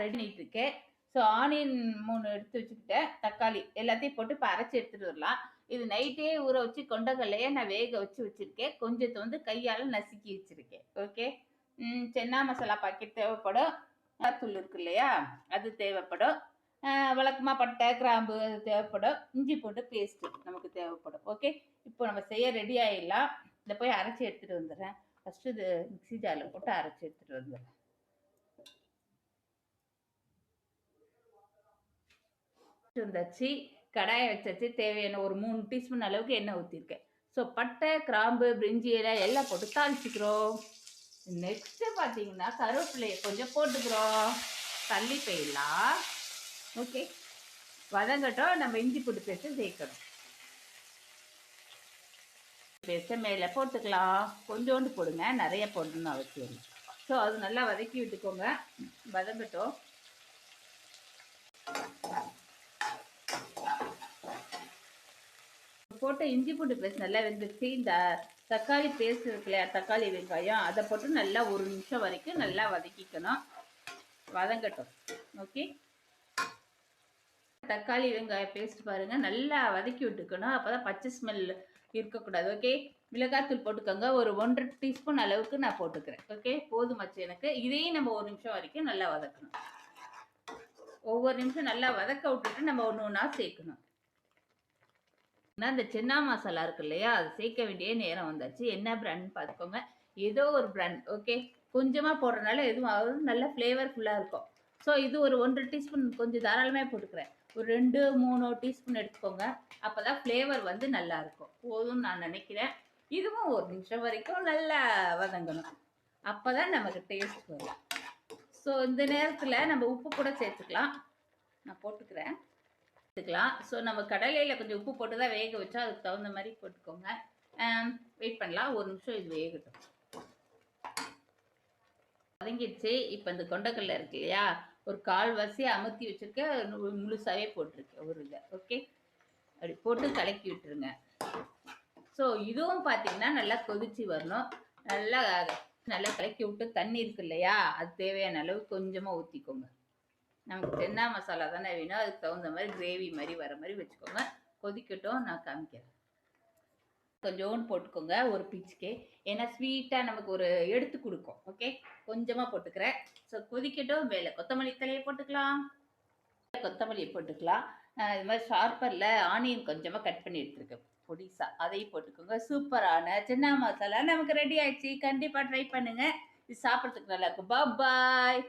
Ready பண்ணிட்டு இருக்கேன். So onion 3 எடுத்து வச்சுக்கிட்டேன், தக்காளி எல்லாத்தையும் போட்டு இப்போ அரைச்சி எடுத்துட்டு வரலாம். இது நைட்டே ஊற வச்சு கொண்டக்கடலையை நான் வேக வச்சு வச்சிருக்கேன். கொஞ்சத்தை வந்து கையால் நசுக்கி வச்சிருக்கேன். ஓகே. சென்னா மசாலா பாக்கெட் தேவைப்படும். தூள் இருக்கு இல்லையா, அது தேவைப்படும். வழக்கமாக பட்டை கிராம்பு தேவைப்படும். இஞ்சி போட்டு பேஸ்ட்டு நமக்கு தேவைப்படும். ஓகே. இப்போ நம்ம செய்ய ரெடி ஆகிடலாம். இதை போய் அரைச்சி எடுத்துகிட்டு வந்துடுறேன். ஃபஸ்ட்டு இது மிக்ஸி ஜாரில் போட்டு அரைச்சி எடுத்துகிட்டு வந்துடுறேன். வந்தாச்சு, கடாயை வச்சாச்சு. தேவையான ஒரு 3 டீஸ்பூன் அளவுக்கு எண்ணெய் ஊற்றிருக்கேன். ஸோ பட்டை கிராம்பு பிரிஞ்சி இலை எல்லாம் போட்டு தாளிச்சிக்கிறோம். நெக்ஸ்ட்டு பார்த்தீங்கன்னா கருவேப்பிலையை கொஞ்சம் போட்டுக்கிறோம். தள்ளி போயிடலாம். ஓகே. வதங்கட்டும். நம்ம இஞ்சி பூண்டு பேஸ்ட்டு சேர்க்கணும். பேஸ்ட்டை மேலே போட்டுக்கலாம். கொஞ்சோண்டு போடுங்க, நிறைய போடணும்னு அவசியம் இல்லை. ஸோ அது நல்லா வதக்கி விட்டுக்கோங்க. வதங்கட்டும். போட்ட இஞ்சி பூண்டு பேஸ்ட் நல்லா வெந்துச்சு. இந்த தக்காளி பேஸ்ட் இருக்குல்ல, தக்காளி வெங்காயம், அதை போட்டு நல்லா 1 நிமிஷம் வரைக்கும் நல்லா வதக்கிக்கணும். வதங்கட்டும். ஓகே. தக்காளி வெங்காய பேஸ்ட் பாருங்க, நல்லா வதக்கி விட்டுக்கணும். அப்போதான் பச்சை ஸ்மெல் இருக்கக்கூடாது. ஓகே. மிளகாத்தூள் போட்டுக்கோங்க. ஒரு 1.5 டீஸ்பூன் அளவுக்கு நான் போட்டுக்கிறேன். ஓகே. போதுமாச்சு எனக்கு. இதையும் நம்ம 1 நிமிஷம் வரைக்கும் நல்லா வதக்கணும். ஒவ்வொரு நிமிஷம் நல்லா வதக்க விட்டுட்டு நம்ம ஒன்று ஒன்றா சேர்க்கணும். இந்த சென்னா மசாலா இருக்கு இல்லையா, அது சேர்க்க வேண்டிய நேரம் வந்தாச்சு. என்ன பிராண்ட்னு பார்த்துக்கோங்க. ஏதோ ஒரு பிராண்ட். ஓகே. கொஞ்சமாக போடுறதுனால எதுவும் ஆகுது, நல்ல ஃப்ளேவர்ஃபுல்லாக இருக்கும். ஸோ இது ஒரு 1.5 டீஸ்பூன் கொஞ்சம் தாராளமாக போட்டுக்கிறேன். ஒரு 2-3 டீஸ்பூன் எடுத்துக்கோங்க. அப்போ தான் ஃப்ளேவர் வந்து நல்லாயிருக்கும். போதும்னு நான் நினைக்கிறேன். இதுவும் 1 நிமிஷம் வரைக்கும் நல்லா வதங்கணும். அப்போ தான் நமக்கு டேஸ்ட் வரும். ஸோ இந்த நேரத்தில் நம்ம உப்பு கூட சேர்த்துக்கலாம். நான் போட்டுக்கிறேன். எடுத்துக்கலாம். ஸோ நம்ம கடலையில் கொஞ்சம் உப்பு போட்டு தான் வேக வச்சா, அதுக்கு தகுந்த மாதிரி போட்டுக்கோங்க. வெயிட் பண்ணலாம். 1 நிமிஷம் இது வேகட்டும். வதங்கிடுச்சு. இப்போ இந்த கொண்டக்கடலை இருக்கு இல்லையா, ஒரு 1/4 அமுத்தி வச்சுருக்கேன். முழுசாகவே போட்டிருக்கேன் ஒரு இதை. ஓகே. அப்படி போட்டு கலக்கி விட்டுருங்க. ஸோ இதுவும் பார்த்தீங்கன்னா நல்லா கொதிச்சு வரணும். நல்லா கலக்கி விட்டு தண்ணி இருக்கு இல்லையா, அது தேவையான அளவு கொஞ்சமாக ஊற்றிக்கோங்க. நமக்கு சென்னா மசாலா தானே வேணும், அதுக்கு தகுந்த மாதிரி கிரேவி மாதிரி வர மாதிரி வச்சுக்கோங்க. கொதிக்கட்டும், நான் காமிக்கிறேன். கொஞ்சோண்டு போட்டுக்கோங்க, ஒரு பிச்சுக்கே. ஏன்னா ஸ்வீட்டாக நமக்கு ஒரு எடுத்து கொடுக்கும். ஓகே. கொஞ்சமாக போட்டுக்கிறேன். ஸோ கொதிக்கட்டும். மேலே கொத்தமல்லி தலையை போட்டுக்கலாம். கொத்தமல்லியை போட்டுக்கலாம். இது மாதிரி ஷார்ப்பரில் ஆனியன் கொஞ்சமாக கட் பண்ணி எடுத்துருக்கேன் பொடிசா, அதையும் போட்டுக்கோங்க. சூப்பரான சென்னா மசாலா நமக்கு ரெடி ஆயிடுச்சு. கண்டிப்பாக ட்ரை பண்ணுங்கள். இது சாப்பிட்றதுக்கு நல்லா இருக்கும். பாய்.